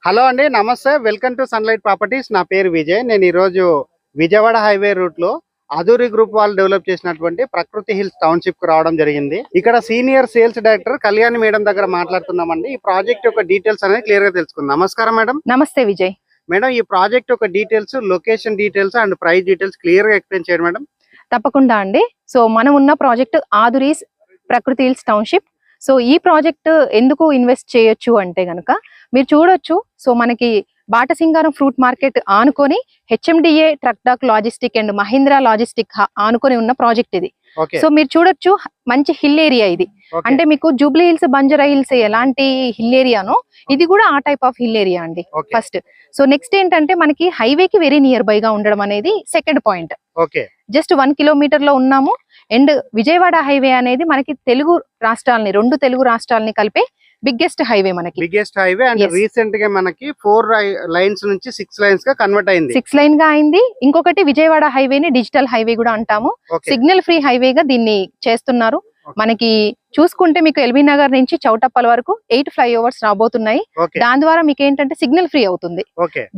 Hello అండి, నమస్తే. Welcome to sunlight properties. నా పేరు విజయ్. నేను ఈరోజు విజయవాడ హైవే రూట్ లో అధూరి గ్రూప్ వాళ్ళు డెవలప్ చేసినటువంటి ప్రకృతి హిల్స్ టౌన్షిప్ కు రావడం జరిగింది. ఇక్కడ senior sales director Kalyani madam దగ్గర మాట్లాడుతున్నామండి. ఈ ప్రాజెక్ట్ యొక్క డీటెయిల్స్ అనేది క్లియర్ గా తెలుసుకుందాం. నమస్కారం మేడం. నమస్తే విజయ్. మేడం, ఈ ప్రాజెక్ట్ యొక్క details, location details and price details clear గా ఎక్స్ప్లెయిన్ చేయండి మేడం. తప్పకుండా అండి. సో మనం ఉన్న project Aadhuris Prakruthi Hills Township. So ఈ ప్రాజెక్ట్ ఎందుకు ఇన్వెస్ట్ చేయొచ్చు అంటే గనక మీరు చూడొచ్చు. సో మనకి బాటసింగారం ఫ్రూట్ మార్కెట్ ఆనుకొని HMDA truck dock logistic and Mahindra logistic ఆనుకొని ఉన్న ప్రాజెక్ట్ ఇది. సో మీరు చూడొచ్చు, మంచి హిల్ ఏరియా ఇది. అంటే మీకు జూబ్లీ హిల్స్, బంజారా హిల్స్ ఎలాంటి హిల్ ఏరియానో ఇది కూడా ఆ టైప్ ఆఫ్ హిల్ ఏరియా అండి ఫస్ట్. సో నెక్స్ట్ ఏంటంటే మనకి హైవేకి వెరీ నియర్ బై గా ఉండడం అనేది సెకండ్ పాయింట్. జస్ట్ 1 కిలోమీటర్ లో ఉన్నాము. అండ్ విజయవాడ హైవే అనేది మనకి రెండు తెలుగు రాష్ట్రాలని కలిపే బిగ్గెస్ట్ హైవే. మనకి బిగ్గెస్ట్ హైవే అండ్ రీసెంట్ గా మనకి 4 లైన్స్ నుంచి 6 లైన్స్ గా కన్వర్ట్ అయింది. 6 లైన్ గా అయింది. ఇంకొకటి విజయవాడ హైవేని డిజిటల్ హైవే కూడా అంటాము. సిగ్నల్ ఫ్రీ హైవేగా దీన్ని చేస్తున్నారు. మనకి చూసుకుంటే మీకు ఎల్బీ నగర్ నుంచి చౌటప్పల్ వరకు 8 ఫ్లైఓవర్స్ రాబోతున్నాయి. దాని ద్వారా మీకు ఏంటంటే సిగ్నల్ ఫ్రీ అవుతుంది.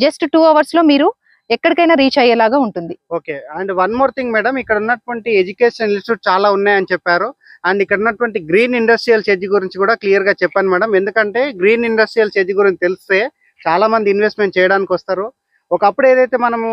జస్ట్ 2 అవర్స్ లో మీరు ఎక్కడికైనా రీచ్ అయ్యేలాగా ఉంటుంది. Okay. And one more thing madam, ఇక్కడ ఉన్నటువంటి ఎడ్యుకేషన్ ఇన్స్టిట్యూట్ చాలా ఉన్నాయని చెప్పారు. అండ్ ఇక్కడ ఉన్నటువంటి గ్రీన్ ఇండస్ట్రియల్ ఎడ్జ్ గురించి కూడా క్లియర్ గా చెప్పాను మేడం. ఎందుకంటే గ్రీన్ ఇండస్ట్రియల్ ఎడ్జ్ గురించి తెలిస్తే చాలా మంది ఇన్వెస్ట్మెంట్ చేయడానికి వస్తారు. ఒకప్పుడు ఏదైతే మనము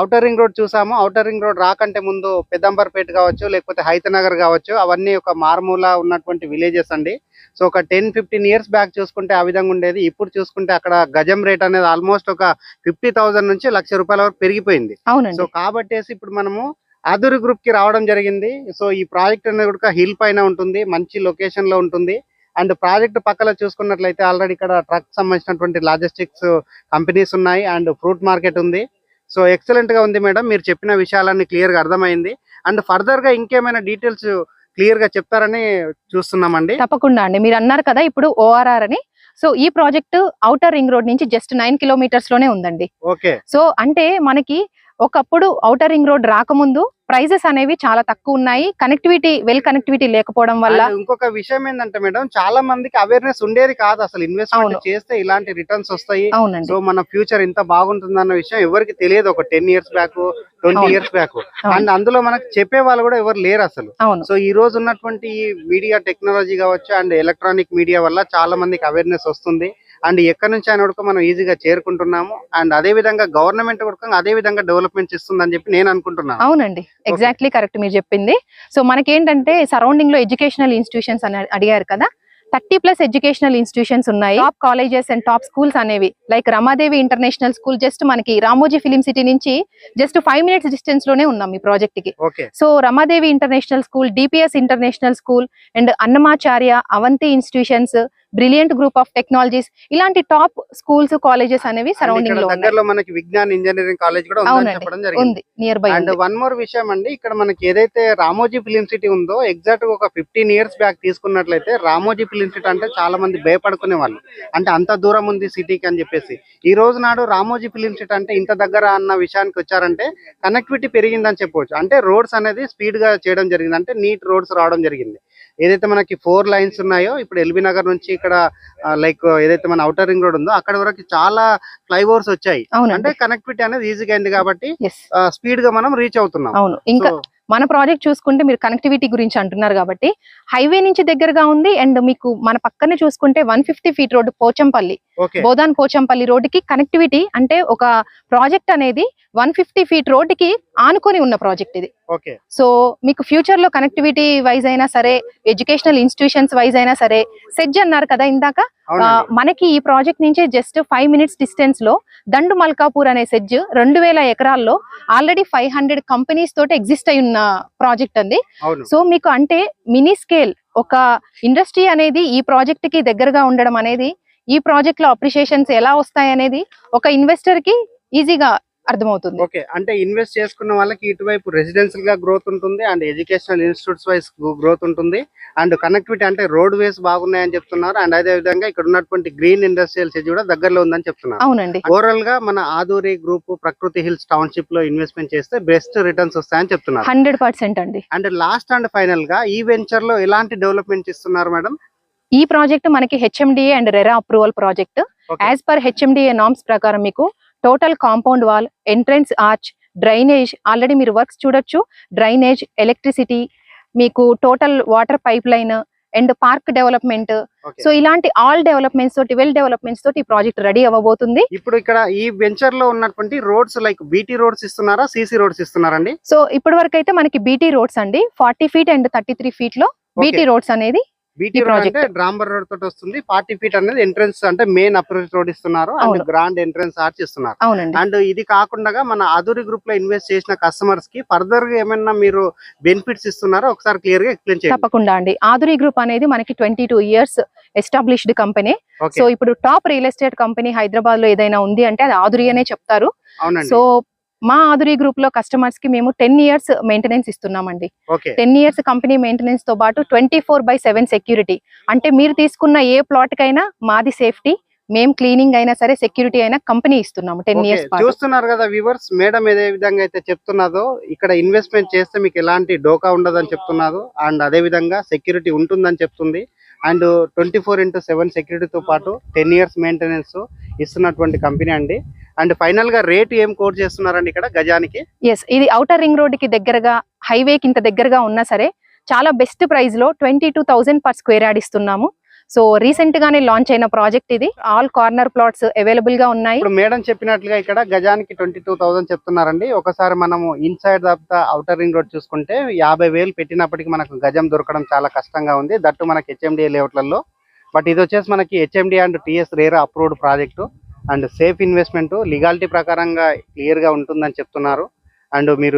ఔటర్ రింగ్ రోడ్ చూసామో, ఔటర్ రింగ్ రోడ్ రాకంటే ముందు పెద్దంబర్పేట కావచ్చు, లేకపోతే హైతనగర్ కావచ్చు, అవన్నీ ఒక మారుమూల ఉన్నటువంటి విలేజెస్ అండి. సో ఒక 10-15 ఇయర్స్ బ్యాక్ చూసుకుంటే ఆ విధంగా ఉండేది. ఇప్పుడు చూసుకుంటే అక్కడ గజం రేట్ అనేది ఆల్మోస్ట్ ఒక 50,000 నుంచి ₹1,00,000 వరకు పెరిగిపోయింది. సో కాబట్టి ఇప్పుడు మనము అధూరి గ్రూప్ కి రావడం జరిగింది. సో ఈ ప్రాజెక్ట్ అనేది కూడా హిల్ పైన ఉంటుంది, మంచి లొకేషన్ లో ఉంటుంది. అండ్ ప్రాజెక్ట్ పక్కన చూసుకున్నట్లయితే ఆల్రెడీ ఇక్కడ ట్రక్ సంబంధించినటువంటి లాజిస్టిక్స్ కంపెనీస్ ఉన్నాయి అండ్ ఫ్రూట్ మార్కెట్ ఉంది. సో ఎక్సలెంట్ గా ఉంది మేడం. మీరు చెప్పిన విషయాలన్నీ క్లియర్ గా అర్థమైంది. అండ్ ఫర్దర్ గా ఇంకేమైనా డీటెయిల్స్ క్లియర్ గా చెప్తారని చూస్తున్నామండి. తప్పకుండా అండి. మీరు అన్నారు కదా ఇప్పుడు ORR అని. సో ఈ ప్రాజెక్ట్ ఔటర్ రింగ్ రోడ్ నుంచి జస్ట్ 9 కిలోమీటర్స్ లోనే ఉందండి. ఓకే. సో అంటే మనకి ఒకప్పుడు ఔటర్ రింగ్ రోడ్ రాకముందు ప్రైజెస్ అనేవి చాలా తక్కువ ఉన్నాయి. వెల్ కనెక్టివిటీ లేకపోవడం వల్ల. ఇంకొక విషయం ఏంటంటే మేడం, చాలా మందికి అవేర్నెస్ ఉండేది కాదు. అసలు ఇన్వెస్ట్మెంట్ చేస్తే ఇలాంటి రిటర్న్స్ వస్తాయి, సో మన ఫ్యూచర్ ఇంత బాగుంటుంది అన్న విషయం ఎవరికి తెలియదు. ఒక 10 years back, 20 years back. And అందులో మనకు చెప్పే వాళ్ళు కూడా ఎవరు లేరు అసలు. సో ఈ రోజు ఉన్నటువంటి మీడియా టెక్నాలజీ కావచ్చు అండ్ ఎలక్ట్రానిక్ మీడియా వల్ల చాలా మందికి అవేర్నెస్ వస్తుంది. అండ్ ఎక్కడి నుంచి అయినా కూడా మనం ఈజీగా చేరుకుంటున్నాము. అండ్ అదే విధంగా గవర్నమెంట్ కూడా అదే విధంగా డెవలప్మెంట్ ఇస్తుందని చెప్పి నేను అనుకుంటున్నాను. అవునండి, ఎగ్జాక్ట్లీ కరెక్ట్ మీరు చెప్పింది. సో మనకేంటంటే సరౌండింగ్ లో ఎడ్యుకేషనల్ ఇన్స్టిట్యూషన్స్ అని అడిగారు కదా, 30+ ఎడ్యుకేషనల్ ఇన్స్టిట్యూషన్స్ ఉన్నాయి. Top colleges and top schools అనేవి like Ramadevi international school just మనకి రామోజీ ఫిలిం సిటీ నుంచి జస్ట్ 5 మినిట్స్ డిస్టెన్స్ లోనే ఉన్నాం ఈ ప్రాజెక్ట్ కి. So Ramadevi international school, DPS international school and Annamacharya, Avanthi institutions, brilliant group of technologies, ఇలాంటి టాప్ స్కూల్స్, కాలేజెస్ అనేవి సరౌండింగ్ లో దగ్గరలో మనకి విజ్ఞాన్ ఇంజనీరింగ్ కాలేజ్ కూడా ఉందని చెప్పడం జరిగింది. Near by. And one more విషయం అండి, ఇక్కడ మనకి ఏదైతే రామోజీ ఫిలిం సిటీ ఉందో ఎగ్జాక్ట్ గా ఒక 15 ఇయర్స్ బ్యాక్ తీసుకున్నట్లయితే రామోజీ ఫిలిం సిటీ అంటే చాలా మంది భయపడుకునే వాళ్ళు. అంటే అంత దూరం ఉంది సిటీకి అని చెప్పేసి. ఈ రోజు నాడు రామోజీ ఫిలిం సిటీ అంటే ఇంత దగ్గర అన్న విషయానికి వచ్చారంటే కనెక్టివిటీ పెరిగిందని చెప్పవచ్చు. అంటే రోడ్స్ అనేది స్పీడ్ గా చేయడం జరిగింది, అంటే నీట్ రోడ్స్ రావడం జరిగింది. ఏదైతే మనకి 4 లైన్స్ ఉన్నాయో ఇప్పుడు ఎల్బీ నగర్ నుంచి ఇక్కడ లైక్ ఏదైతే మన ఔటర్ రింగ్ రోడ్ ఉందో అక్కడ వరకు చాలా ఫ్లైఓవర్స్ వచ్చాయి. అంటే కనెక్టివిటీ అనేది ఈజీగా అయింది కాబట్టి స్పీడ్ గా మనం రీచ్ అవుతున్నాం. అవును. ఇంకా మన ప్రాజెక్ట్ చూసుకుంటే మీరు కనెక్టివిటీ గురించి అంటున్నారు కాబట్టి హైవే నుంచి దగ్గరగా ఉంది. అండ్ మీకు మన పక్కనే చూసుకుంటే 150 ఫీట్ రోడ్ పోచంపల్లి, బోధాన్ పోచంపల్లి రోడ్డుకి కనెక్టివిటీ. అంటే ఒక ప్రాజెక్ట్ అనేది 150 ఫీట్ రోడ్డుకి ఆనుకొని ఉన్న ప్రాజెక్ట్ ఇది. సో మీకు ఫ్యూచర్ లో కనెక్టివిటీ వైజ్ అయినా సరే, ఎడ్యుకేషనల్ ఇన్స్టిట్యూషన్స్ వైజ్ అయినా సరే, సెడ్జ్ అన్నారు కదా ఇందాక, మనకి ఈ ప్రాజెక్ట్ నుంచి జస్ట్ 5 మినిట్స్ డిస్టెన్స్ లో దండు మల్కాపూర్ అనే సెడ్జ్ 2000 ఎకరాల్లో ఆల్రెడీ 500 కంపెనీస్ తోటి ఎగ్జిస్ట్ అయి ఉన్న ప్రాజెక్ట్ అండి. సో మీకు అంటే మినీ స్కేల్ ఒక ఇండస్ట్రీ అనేది ఈ ప్రాజెక్ట్ కి దగ్గరగా ఉండడం అనేది, ఈ ప్రాజెక్ట్ లో అప్రిషియేషన్స్ ఎలా వస్తాయి అనేది ఒక ఇన్వెస్టర్ కి ఈజీగా అర్థమవుతుంది. ఓకే. అంటే ఇన్వెస్ట్ చేసుకున్న వాళ్ళకి ఇటువైపు రెసిడెన్షియల్ గా గ్రోత్ ఉంటుంది and educational institutes wise growth ఉంటుంది అండ్ కనెక్టివిటీ అంటే రోడ్ వేస్ బాగున్నాయని చెప్తున్నారు. అండ్ అదే విధంగా ఇక్కడ ఉన్నటువంటి గ్రీన్ ఇండస్ట్రియల్ సిటీ కూడా దగ్గరలో ఉందని చెప్తున్నారు. అవునండి. ఓవరాల్ గా మన ఆధూరి గ్రూప్ ప్రకృతి హిల్స్ టౌన్షిప్ లో ఇన్వెస్ట్మెంట్ చేస్తే బెస్ట్ రిటర్న్స్ వస్తాయని చెప్తున్నారు. 100% అండి. అండ్ లాస్ట్ అండ్ ఫైనల్ గా ఈ వెంచర్ లో ఎలాంటి డెవలప్మెంట్ ఇస్తున్నారు మేడం? ఈ ప్రాజెక్ట్ మనకి HMDA and RERA approval project. As per HMDA norms ప్రకారం మీకు total compound wall, entrance arch, drainage, already మీరు వర్క్స్ చూడొచ్చు. డ్రైనేజ్, ఎలక్ట్రిసిటీ, మీకు total water pipe line and park development. So ఇలాంటి ఆల్ డెవలప్మెంట్స్ తోటి, well developments తోటి ఈ project ready అవ్వబోతుంది. ఇప్పుడు ఇక్కడ ఈ వెంచర్ లో ఉన్నటువంటి రోడ్స్ లైక్ బీటీ రోడ్స్ ఇస్తున్నారా, సిసి రోడ్స్ ఇస్తున్నారండి? సో ఇప్పటి వరకు అయితే మనకి బీటీ రోడ్స్ అండి, 40 feet అండ్ 33 feet లో బీటీ రోడ్స్ అనేది. బీటీ రోడ్ అంటే డ్రాంబర్ రోడ్ తోటి వస్తుంది. 40 feet అనేది ఎంట్రన్స్ అంటే మెయిన్ అప్రోచ్ రోడ్ ఇస్తున్నారు అండ్ గ్రాండ్ ఎంట్రన్స్ ఆర్చ్ ఇస్తున్నారు. అవునండి. అండ్ ఇది కాకుండా మన ఆధురి గ్రూప్ లో ఇన్వెస్ట్ చేసిన కస్టమర్స్ కి ఫర్దర్ గా ఏమైనా మీరు బెనిఫిట్స్ ఇస్తున్నారో ఒకసారి క్లియర్ గా ఎక్స్ప్లెయిన్ చేయండి. తప్పకుండా అండి. ఆధురి గ్రూప్ అనేది మనకి 22 years ఎస్టాబ్లిష్డ్ కంపెనీ. సో ఇప్పుడు top real estate company Hyderabad లో ఏదైనా ఉంది అంటే అది ఆధురి అనే చెప్తారు. సో మా ఆధురి గ్రూప్ లో కస్టమర్స్ కి మేము 10 years మెయింటెనెన్స్ ఇస్తున్నామండి. 10 years కంపెనీ మెయింటెనెన్స్ తో పాటు 24/7 సెక్యూరిటీ. అంటే మీరు తీసుకున్న ఏ ప్లాట్ కైనా మాది సేఫ్టీ, మేము క్లీనింగ్ అయినా సరే, సెక్యూరిటీ అయినా కంపెనీ ఇస్తున్నాము 10 years. చూస్తున్నారు కదా వ్యూవర్స్, మేడం ఏదే విధంగా అయితే చెప్తున్నదో ఇక్కడ ఇన్వెస్ట్మెంట్ చేస్తే మీకు ఎలాంటి డోకా ఉండదని చెప్తున్నారు. అండ్ అదే విధంగా సెక్యూరిటీ ఉంటుందని చెప్తుంది. అండ్ 24/7 సెక్యూరిటీతో పాటు 10 years మెయింటెనెన్స్ ఇస్తున్నటువంటి కంపెనీ అండి. అండ్ ఫైనల్ గా రేట్ ఏం కోట్ చేస్తున్నారండి ఇక్కడ గజానికి? ఎస్, ఇది ఔటర్ రింగ్ రోడ్ కి దగ్గరగా, హైవేకి ఇంత దగ్గరగా ఉన్నా సరే చాలా బెస్ట్ ప్రైస్ లో 22,000 per square yard ఇస్తున్నాము. సో రీసెంట్ గానే లాంచ్ అయిన ప్రాజెక్ట్ ఇది. ఆల్ కార్నర్ ప్లాట్స్ అవైలబుల్ గా ఉన్నాయి. ఇప్పుడు మేడం చెప్పినట్లుగా ఇక్కడ గజానికి 22,000 చెప్తున్నారండి. ఒకసారి మనము inside of the outer ring road చూసుకుంటే 50,000 పెట్టినప్పటికీ మనకు గజం దొరకడం చాలా కష్టంగా ఉంది, దట్టు మనకి హెచ్ఎండిఏ లేఅవుట్లలో. బట్ ఇది వచ్చేసి మనకి HMDA and TS RERA approved project and safe investment, legality ప్రకారంగా క్లియర్ గా ఉంటుందని చెప్తున్నారు. అండ్ మీరు